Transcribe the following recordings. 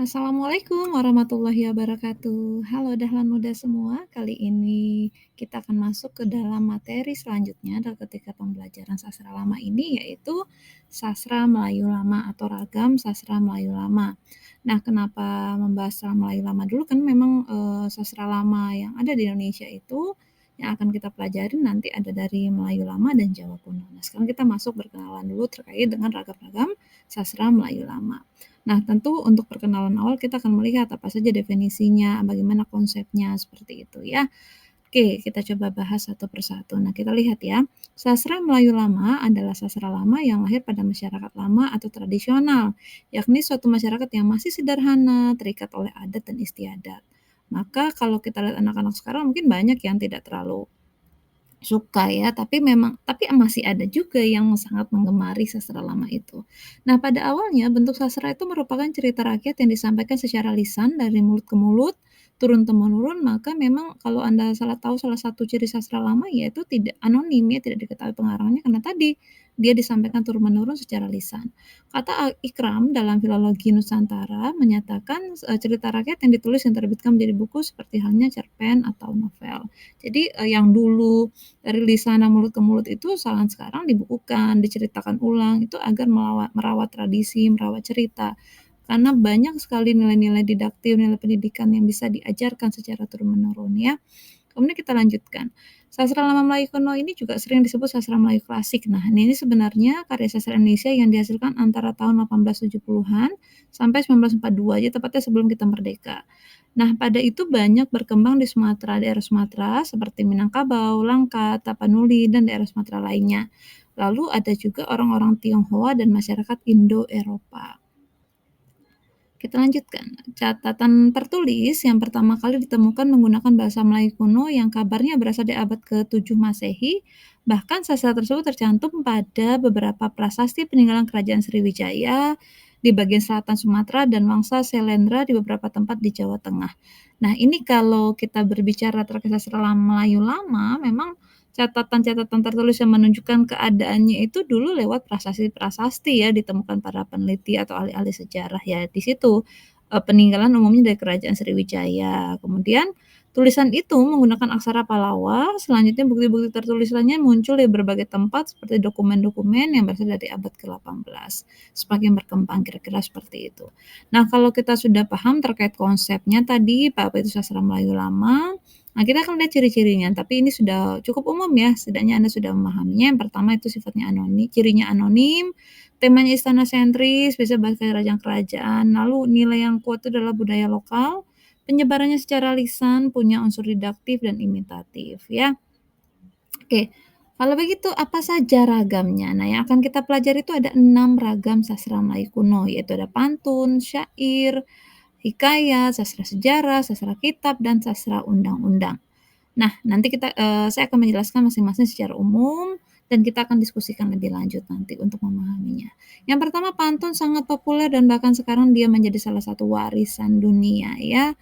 Assalamualaikum warahmatullahi wabarakatuh. Halo dahlan muda semua, kali ini kita akan masuk ke dalam materi selanjutnya adalah ketika pembelajaran sastra lama ini yaitu sastra Melayu lama atau ragam sastra Melayu lama. Nah, kenapa membahas sastra Melayu lama dulu kan memang sastra lama yang ada di Indonesia itu yang akan kita pelajari nanti ada dari Melayu lama dan Jawa kuno. Nah, sekarang kita masuk berkenalan dulu terkait dengan ragam-ragam sastra Melayu lama. Nah, tentu untuk perkenalan awal kita akan melihat apa saja definisinya, bagaimana konsepnya, seperti itu ya. Oke, kita coba bahas satu persatu. Nah, kita lihat ya. Sastra Melayu lama adalah sastra lama yang lahir pada masyarakat lama atau tradisional, yakni suatu masyarakat yang masih sederhana, terikat oleh adat dan istiadat. Maka kalau kita lihat anak-anak sekarang mungkin banyak yang tidak terlalu suka ya, tapi masih ada juga yang sangat menggemari sastra lama itu. Nah, pada awalnya bentuk sastra itu merupakan cerita rakyat yang disampaikan secara lisan dari mulut ke mulut, turun-temurun, maka memang kalau Anda tahu salah satu ciri sastra lama yaitu tidak anonim ya, tidak diketahui pengarangnya karena tadi dia disampaikan turun-menurun secara lisan. Kata Ikram dalam Filologi Nusantara menyatakan cerita rakyat yang ditulis dan terbitkan menjadi buku seperti halnya cerpen atau novel. Jadi yang dulu dari lisan mulut ke mulut itu sekarang dibukukan, diceritakan ulang, itu agar merawat tradisi, merawat cerita. Karena banyak sekali nilai-nilai didaktif, nilai pendidikan yang bisa diajarkan secara turun-menurun ya. Kemudian kita lanjutkan. Sastra lama Melayu kuno ini juga sering disebut sastra Melayu klasik. Nah, ini sebenarnya karya sastra Indonesia yang dihasilkan antara tahun 1870-an sampai 1942 aja, tepatnya sebelum kita merdeka. Nah, pada itu banyak berkembang di Sumatera, daerah Sumatera seperti Minangkabau, Langkat, Tapanuli, dan daerah Sumatera lainnya. Lalu ada juga orang-orang Tionghoa dan masyarakat Indo-Eropa. Kita lanjutkan. Catatan tertulis yang pertama kali ditemukan menggunakan bahasa Melayu kuno yang kabarnya berasal dari abad ke-7 Masehi. Bahkan sastra tersebut tercantum pada beberapa prasasti peninggalan Kerajaan Sriwijaya di bagian selatan Sumatera dan Wangsa Selendra di beberapa tempat di Jawa Tengah. Nah, ini kalau kita berbicara terkait sastra Melayu lama, memang catatan-catatan tertulis yang menunjukkan keadaannya itu dulu lewat prasasti-prasasti ya, ditemukan para peneliti atau ahli-ahli sejarah ya. Di situ, peninggalan umumnya dari Kerajaan Sriwijaya. Kemudian tulisan itu menggunakan aksara Pallawa, selanjutnya bukti-bukti tertulis lainnya muncul di berbagai tempat seperti dokumen-dokumen yang berasal dari abad ke-18. Semakin berkembang kira-kira seperti itu. Nah, kalau kita sudah paham terkait konsepnya tadi, apa itu sastra Melayu lama, nah, kita akan lihat ciri-cirinya, tapi ini sudah cukup umum ya, setidaknya Anda sudah memahaminya. Yang pertama itu sifatnya anonim, cirinya anonim, temanya istana sentris, bisa bahas kerajaan-kerajaan, lalu nilai yang kuat itu adalah budaya lokal, penyebarannya secara lisan, punya unsur didaktif dan imitatif ya. Oke, kalau begitu apa saja ragamnya? Nah, yang akan kita pelajari itu ada 6 ragam sastra Melayu kuno, yaitu ada pantun, syair, hikayat, sastra sejarah, sastra kitab, dan sastra undang-undang. Nah, nanti saya akan menjelaskan masing-masing secara umum dan kita akan diskusikan lebih lanjut nanti untuk memahaminya. Yang pertama, pantun sangat populer dan bahkan sekarang dia menjadi salah satu warisan dunia ya,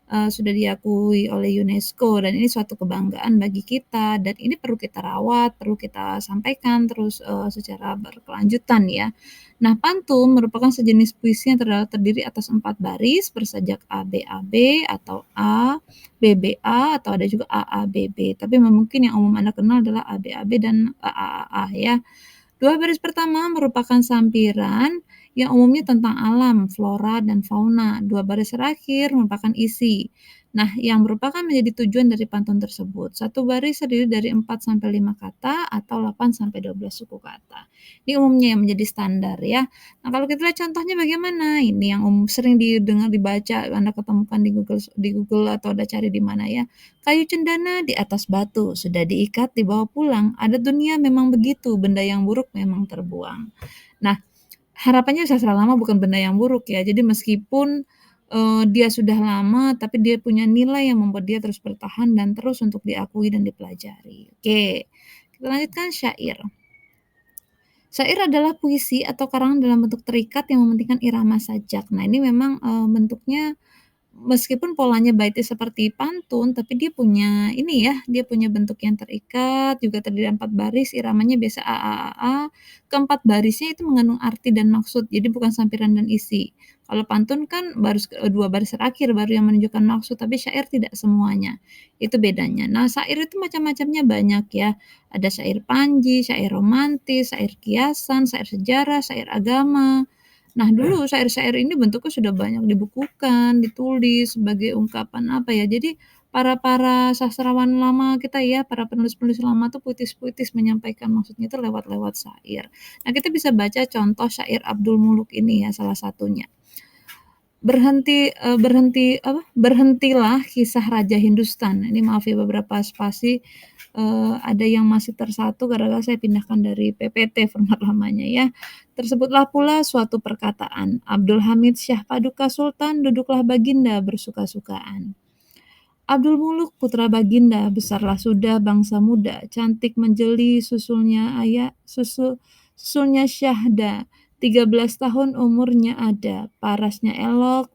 sudah diakui oleh UNESCO dan ini suatu kebanggaan bagi kita dan ini perlu kita rawat, perlu kita sampaikan terus, secara berkelanjutan ya. Nah, pantun merupakan sejenis puisi yang terdiri atas 4 baris bersajak ABAB atau A, BBA atau ada juga AABB, tapi mungkin yang umum Anda kenal adalah ABAB dan AAA ya. 2 baris pertama merupakan sampiran yang umumnya tentang alam, flora, dan fauna. 2 baris terakhir merupakan isi. Nah, yang merupakan menjadi tujuan dari pantun tersebut. Satu baris terdiri dari 4 sampai 5 kata atau 8 sampai 12 suku kata. Ini umumnya yang menjadi standar ya. Nah, kalau kita lihat contohnya bagaimana? Ini yang sering didengar dibaca, Anda ketemukan di Google atau Anda cari di mana ya. Kayu cendana di atas batu, sudah diikat dibawa pulang. Ada dunia memang begitu, benda yang buruk memang terbuang. Nah, harapannya sastra lama bukan benda yang buruk ya. Jadi meskipun, dia sudah lama, tapi dia punya nilai yang membuat dia terus bertahan dan terus untuk diakui dan dipelajari. Oke, kita lanjutkan syair. Syair adalah puisi atau karangan dalam bentuk terikat yang mementingkan irama sajak. Nah, ini memang, bentuknya meskipun polanya baitnya seperti pantun, tapi dia punya ini ya, dia punya bentuk yang terikat, juga terdiri dari 4 baris, iramanya biasa A, A, A, A. Keempat barisnya itu mengandung arti dan maksud, jadi bukan sampiran dan isi. Kalau pantun kan baru 2 baris terakhir baru yang menunjukkan maksud, tapi syair tidak semuanya, itu bedanya. Nah, syair itu macam-macamnya banyak ya, ada syair panji, syair romantis, syair kiasan, syair sejarah, syair agama. Nah, dulu syair-syair ini bentuknya sudah banyak dibukukan, ditulis sebagai ungkapan apa ya, jadi para sastrawan lama kita ya, para penulis-penulis lama tuh puitis-puitis menyampaikan maksudnya itu lewat syair. Nah, kita bisa baca contoh syair Abdul Muluk ini ya salah satunya. Berhentilah kisah raja Hindustan. Ini maaf ya beberapa spasi, ada yang masih tersatu gara-gara saya pindahkan dari PPT format lamanya ya. Tersebutlah pula suatu perkataan, Abdul Hamid Syah Paduka Sultan duduklah baginda bersuka-sukaan. Abdul Muluk putra baginda, besarlah sudah bangsa muda, cantik menjeli susulnya Syahda, 13 tahun umurnya ada, parasnya elok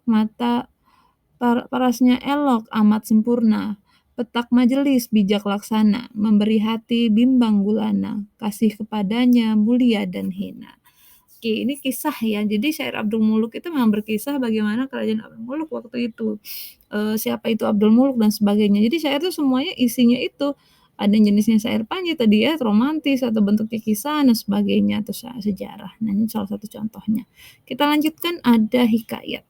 amat sempurna, petak majelis bijak laksana, memberi hati bimbang gulana, kasih kepadanya mulia dan hina. Oke, ini kisah ya. Jadi syair Abdul Muluk itu memang berkisah bagaimana kerajaan Abdul Muluk waktu itu, siapa itu Abdul Muluk dan sebagainya. Jadi syair itu semuanya isinya itu, ada jenisnya syair panji tadi ya, romantis atau bentuknya kisah dan sebagainya, atau sejarah. Nah, ini salah satu contohnya. Kita lanjutkan ada hikayat.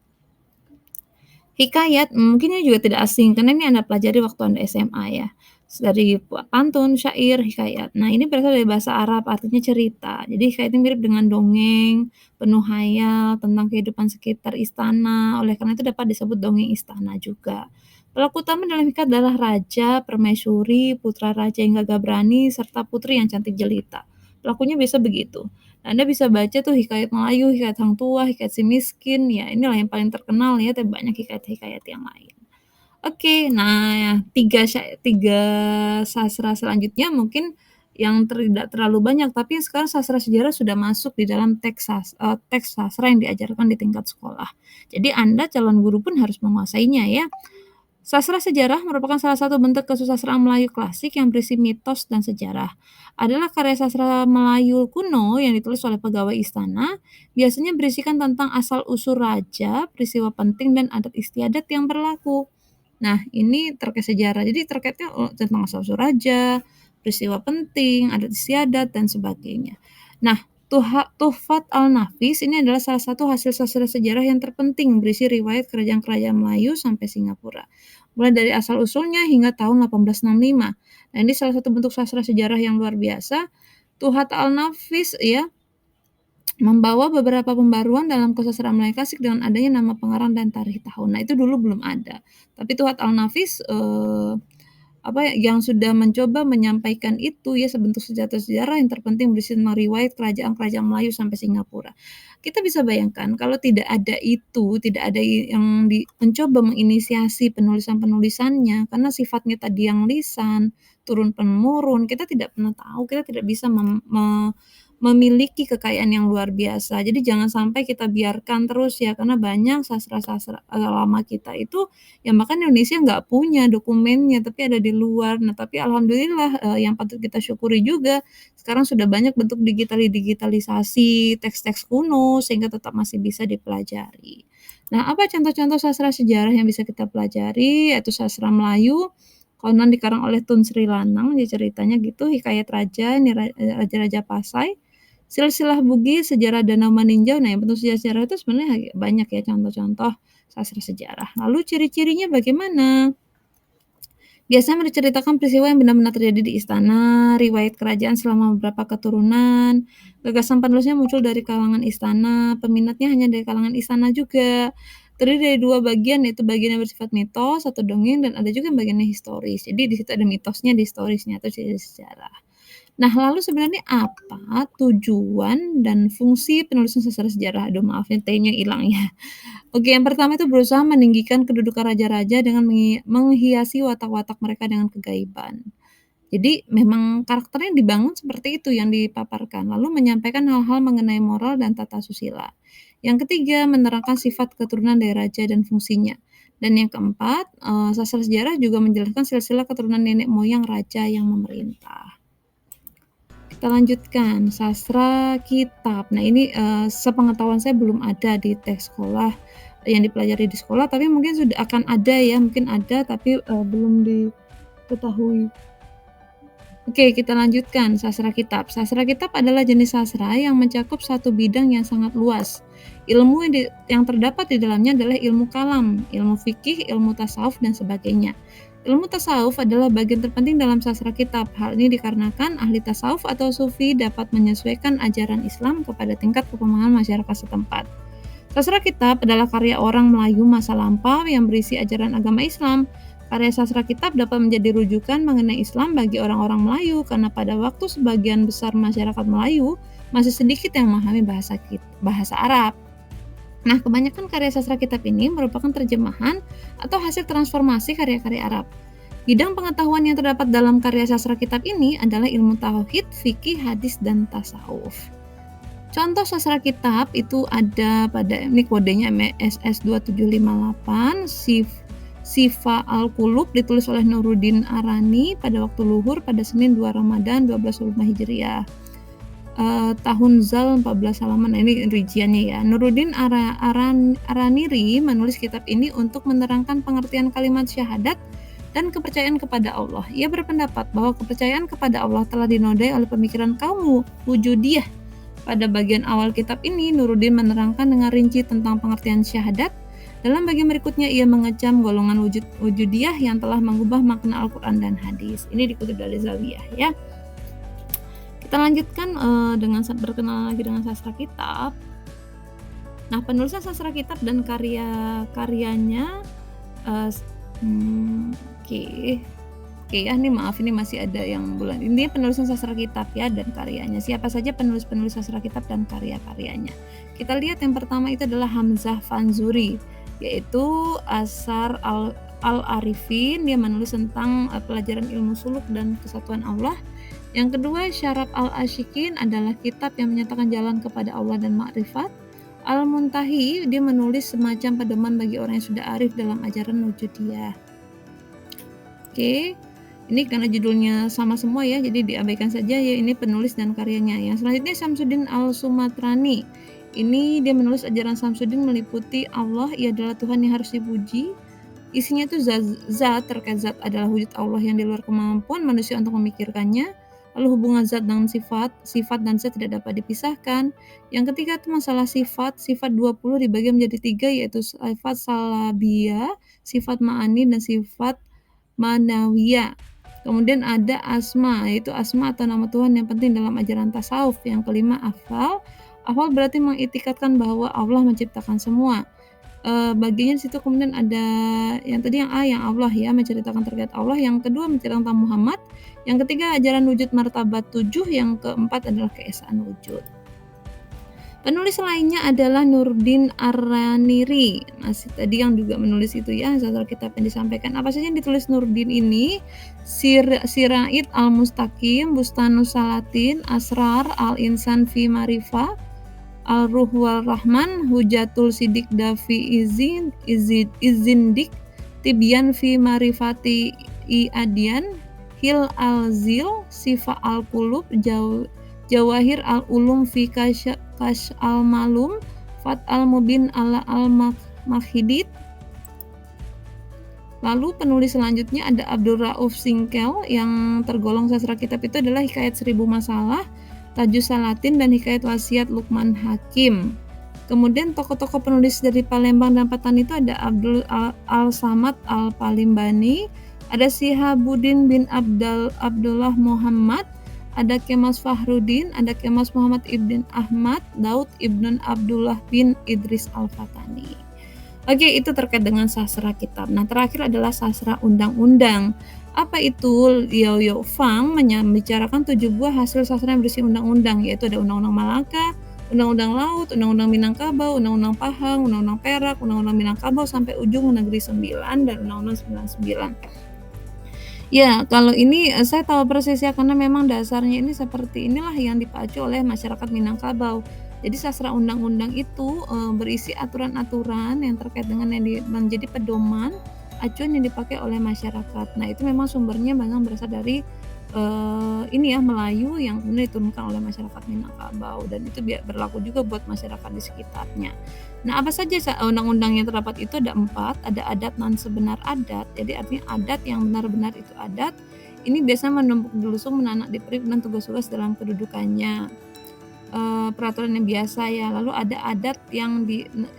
Hikayat mungkin ini juga tidak asing karena ini Anda pelajari waktu Anda SMA ya. Dari pantun, syair, hikayat. Nah, ini berasal dari bahasa Arab artinya cerita. Jadi hikayat ini mirip dengan dongeng, penuh hayal tentang kehidupan sekitar istana. Oleh karena itu dapat disebut dongeng istana juga. Pelaku utama dalam hikayat adalah raja, permaisuri, putra raja yang gagah berani, serta putri yang cantik jelita. Pelakunya biasa begitu. Anda bisa baca tuh hikayat Melayu, hikayat Sang Tua, hikayat Si Miskin, ya inilah yang paling terkenal ya, tapi banyak hikayat-hikayat yang lain. Oke, nah tiga sastra selanjutnya mungkin yang tidak terlalu banyak, tapi sekarang sastra sejarah sudah masuk di dalam teks sastra yang diajarkan di tingkat sekolah. Jadi Anda calon guru pun harus menguasainya ya. Sastra sejarah merupakan salah satu bentuk kesusastraan Melayu klasik yang berisi mitos dan sejarah. Adalah karya sastra Melayu kuno yang ditulis oleh pegawai istana, biasanya berisikan tentang asal-usul raja, peristiwa penting, dan adat istiadat yang berlaku. Nah, ini terkait sejarah. Jadi terkaitnya tentang asal-usul raja, peristiwa penting, adat istiadat, dan sebagainya. Nah, Tuhfat al-Nafis ini adalah salah satu hasil sastra sejarah yang terpenting berisi riwayat kerajaan-kerajaan Melayu sampai Singapura. Mulai dari asal-usulnya hingga tahun 1865. Nah, ini salah satu bentuk sastra sejarah yang luar biasa. Tuhfat al-Nafis ya membawa beberapa pembaruan dalam kesusastraan Melayu klasik dengan adanya nama pengarang dan tarikh tahun. Nah, itu dulu belum ada. Tapi Tuhfat al-Nafis yang sudah mencoba menyampaikan itu ya sebentuk sejarah yang terpenting berisi tentang riwayat kerajaan-kerajaan Melayu sampai Singapura. Kita bisa bayangkan kalau tidak ada itu, tidak ada yang mencoba menginisiasi penulisan-penulisannya karena sifatnya tadi yang lisan, turun-temurun, kita tidak pernah tahu, kita tidak bisa memiliki kekayaan yang luar biasa. Jadi jangan sampai kita biarkan terus ya, karena banyak sastra-sastra lama kita itu yang bahkan Indonesia nggak punya dokumennya, tapi ada di luar. Nah, tapi alhamdulillah, yang patut kita syukuri juga, sekarang sudah banyak bentuk digitalisasi teks-teks kuno, sehingga tetap masih bisa dipelajari. Nah, apa contoh-contoh sastra sejarah yang bisa kita pelajari, yaitu sastra Melayu, konon dikarang oleh Tun Sri Lanang, dia ceritanya gitu, Hikayat Raja, ini Raja-Raja Pasai, Silsilah Bugis, Sejarah Danau Meninjau. Nah, yang bentuk sejarah itu sebenarnya banyak ya contoh-contoh sastra sejarah. Lalu ciri-cirinya bagaimana? Biasanya menceritakan peristiwa yang benar-benar terjadi di istana, riwayat kerajaan selama beberapa keturunan, gagasan penulisnya muncul dari kalangan istana, peminatnya hanya dari kalangan istana juga. Terdiri dari 2 bagian, yaitu bagian yang bersifat mitos atau dongeng, dan ada juga yang bagiannya historis. Jadi di situ ada mitosnya, di historisnya atau sejarah. Nah, lalu sebenarnya apa tujuan dan fungsi penulisan sastra sejarah? Aduh maaf ya, T-nya hilang ya. Oke, yang pertama itu berusaha meninggikan kedudukan raja-raja dengan menghiasi watak-watak mereka dengan kegaiban. Jadi memang karakternya dibangun seperti itu yang dipaparkan, lalu menyampaikan hal-hal mengenai moral dan tata susila. Yang ketiga, menerangkan sifat keturunan dari raja dan fungsinya. Dan yang keempat, sastra sejarah juga menjelaskan silsilah keturunan nenek moyang raja yang memerintah. Kita lanjutkan, sastra kitab. Nah ini, sepengetahuan saya belum ada di teks sekolah, yang dipelajari di sekolah, tapi mungkin sudah akan ada ya, mungkin ada tapi, belum diketahui. Oke, kita lanjutkan, sastra kitab. Sastra kitab adalah jenis sastra yang mencakup satu bidang yang sangat luas. Ilmu yang terdapat di dalamnya adalah ilmu kalam, ilmu fikih, ilmu tasawuf, dan sebagainya. Ilmu tasawuf adalah bagian terpenting dalam sastra kitab. Hal ini dikarenakan ahli tasawuf atau sufi dapat menyesuaikan ajaran Islam kepada tingkat kepemahaman masyarakat setempat. Sastra kitab adalah karya orang Melayu masa lampau yang berisi ajaran agama Islam. Karya sastra kitab dapat menjadi rujukan mengenai Islam bagi orang-orang Melayu karena pada waktu sebagian besar masyarakat Melayu masih sedikit yang memahami bahasa Arab. Nah, kebanyakan karya sastra kitab ini merupakan terjemahan atau hasil transformasi karya-karya Arab. Bidang pengetahuan yang terdapat dalam karya sastra kitab ini adalah ilmu tauhid, fikih, hadis, dan tasawuf. Contoh sastra kitab itu ada pada ini kodenya MSS 2758, Sifa Al-Qulub ditulis oleh Nuruddin Arani pada waktu luhur pada Senin 2 Ramadan 1225 Hijriah. Tahun Zal 14 halaman. Nah, ini rinciannya ya. Nuruddin Araniri menulis kitab ini untuk menerangkan pengertian kalimat syahadat dan kepercayaan kepada Allah. Ia berpendapat bahwa kepercayaan kepada Allah telah dinodai oleh pemikiran kaum wujudiyah. Pada bagian awal kitab ini, Nuruddin menerangkan dengan rinci tentang pengertian syahadat. Dalam bagian berikutnya, ia mengecam golongan wujudiyah yang telah mengubah makna Al-Quran dan hadis. Ini dikutip dari Zawiyah ya. Kita lanjutkan dengan berkenalan lagi dengan sastra kitab. Nah, penulisan sastra kitab dan karya-karyanya Oke ya, ini maaf, ini masih ada yang bulan. Ini penulisan sastra kitab ya dan karyanya. Siapa saja penulis-penulis sastra kitab dan karya-karyanya. Kita lihat yang pertama itu adalah Hamzah Fanzuri, yaitu Asar Al-Arifin. Dia menulis tentang pelajaran ilmu suluk dan kesatuan Allah. Yang kedua, Syarab Al-Asyikin adalah kitab yang menyatakan jalan kepada Allah dan makrifat. Al-Muntahi, dia menulis semacam pedoman bagi orang yang sudah arif dalam ajaran wujudiyah. Oke, ini karena judulnya sama semua ya, jadi diabaikan saja ya, ini penulis dan karyanya. Yang selanjutnya Samsuddin Al-Sumatrani. Ini dia menulis ajaran Samsuddin meliputi Allah, ia adalah Tuhan yang harus dipuji. Isinya itu zat terkait zat adalah wujud Allah yang di luar kemampuan manusia untuk memikirkannya. Lalu hubungan zat dengan sifat dan zat tidak dapat dipisahkan. Yang ketiga itu masalah sifat 20 dibagi menjadi 3, yaitu sifat salabiyah, sifat ma'ani, dan sifat manawiyah. Kemudian ada asma, yaitu asma atau nama Tuhan yang penting dalam ajaran tasawuf. Yang kelima afal. Afal berarti mengitikadkan bahwa Allah menciptakan semua. Bagian situ kemudian ada yang tadi yang Allah ya, menceritakan terkait Allah. Yang kedua menceritakan tentang Muhammad. Yang ketiga ajaran wujud martabat 7. Yang keempat adalah keesaan wujud. Penulis lainnya adalah Nuruddin Araniri. Masih tadi yang juga menulis itu ya, sastra kitab yang disampaikan. Apa saja yang ditulis Nuruddin ini? Siraid Al-Mustaqim, Bustanus Salatin, Asrar Al-Insan fi Marifah, Al-Ruh wal Rahman, Hujatul Sidik Dafi Izindik, Tibyan fi Marifati Adian, Hil Al-Zil, Sifa Al-Qulub, Jawahir Al-Ulum fi Kash Al-Malum, Fat Al-Mubin ala Al-Makhidid. Lalu penulis selanjutnya ada Abdul Rauf Singkel, yang tergolong sastra kitab itu adalah Hikayat 1000 Masalah, Tajus Salatin, dan Hikayat Wasiat Luqman Hakim. Kemudian tokoh-tokoh penulis dari Palembang dan Patan itu ada Abdul Al-Samad Al-Palimbani, ada Sihabuddin bin Abdullah Muhammad, ada Kemas Fahruddin, ada Kemas Muhammad Ibn Ahmad, Daud Ibn Abdullah bin Idris Al-Fatani. Oke, itu terkait dengan sastra kitab. Nah, terakhir adalah sastra undang-undang. Apa itu? Liao Fang membicarakan 7 buah hasil sastra yang berisi undang-undang, yaitu ada Undang-Undang Malaka, Undang-Undang Laut, Undang-Undang Minangkabau, Undang-Undang Pahang, Undang-Undang Perak, Undang-Undang Minangkabau sampai ujung Negeri 9 dan Undang-Undang 99. Ya, kalau ini saya tahu persis ya, karena memang dasarnya ini seperti inilah yang dipacu oleh masyarakat Minangkabau. Jadi sastra undang-undang itu berisi aturan-aturan yang terkait dengan yang menjadi pedoman acuan yang dipakai oleh masyarakat. Nah, itu memang sumbernya memang berasal dari ini ya Melayu yang kemudian diturunkan oleh masyarakat Minangkabau, dan itu berlaku juga buat masyarakat di sekitarnya. Nah, apa saja undang-undang yang terdapat itu ada 4, ada adat non sebenar adat, jadi artinya adat yang benar-benar itu adat, ini biasanya menumpuk di lusung, menanak di perip, dan tugas-tugas dalam kedudukannya. Peraturan yang biasa ya, lalu ada adat yang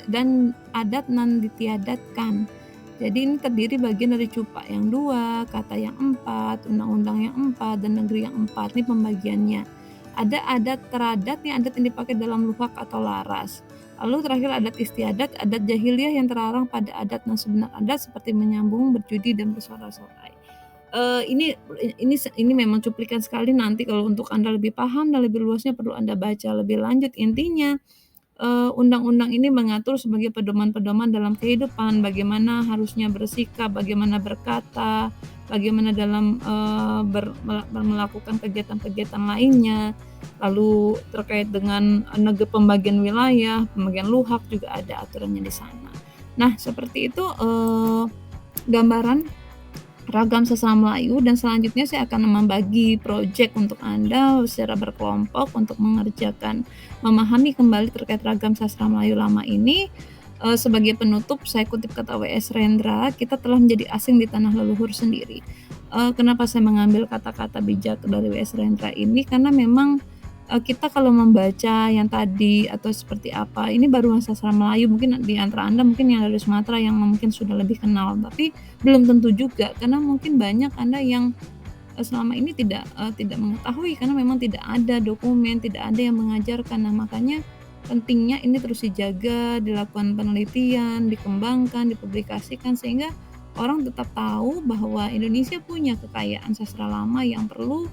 dan adat non ditiadatkan. Jadi ini terdiri bagian dari cupa yang 2, kata yang 4, undang-undang yang 4, dan negeri yang 4. Ini pembagiannya. Ada adat teradat yang adat yang dipakai dalam luhak atau laras. Lalu terakhir adat istiadat, adat jahiliyah yang terlarang pada adat non sebenar adat seperti menyambung, berjudi, dan bersorak-sorai. Ini memang cuplikan sekali, nanti kalau untuk Anda lebih paham dan lebih luasnya perlu Anda baca lebih lanjut. Intinya, undang-undang ini mengatur sebagai pedoman-pedoman dalam kehidupan, bagaimana harusnya bersikap, bagaimana berkata, bagaimana dalam melakukan kegiatan-kegiatan lainnya. Lalu terkait dengan pembagian wilayah, pembagian luhak juga ada aturannya di sana. Nah, seperti itu gambaran ragam sastra Melayu, dan selanjutnya saya akan membagi proyek untuk Anda secara berkelompok untuk mengerjakan memahami kembali terkait ragam sastra Melayu lama ini. Sebagai penutup, saya kutip kata W.S. Rendra, kita telah menjadi asing di tanah leluhur sendiri. Kenapa saya mengambil kata-kata bijak dari W.S. Rendra ini? Karena memang kita kalau membaca yang tadi atau seperti apa, ini baru sastra Melayu, mungkin di antara Anda mungkin yang dari Sumatera yang mungkin sudah lebih kenal, tapi belum tentu juga, karena mungkin banyak Anda yang selama ini tidak mengetahui, karena memang tidak ada dokumen, tidak ada yang mengajarkan. Nah, makanya pentingnya ini terus dijaga, dilakukan penelitian, dikembangkan, dipublikasikan, sehingga orang tetap tahu bahwa Indonesia punya kekayaan sastra lama yang perlu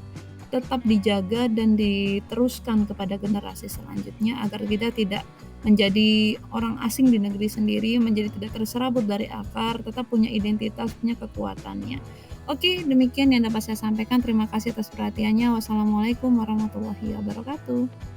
tetap dijaga dan diteruskan kepada generasi selanjutnya, agar kita tidak menjadi orang asing di negeri sendiri, menjadi tidak terserabut dari akar, tetap punya identitas, punya kekuatannya. Oke, demikian yang dapat saya sampaikan. Terima kasih atas perhatiannya. Wassalamualaikum warahmatullahi wabarakatuh.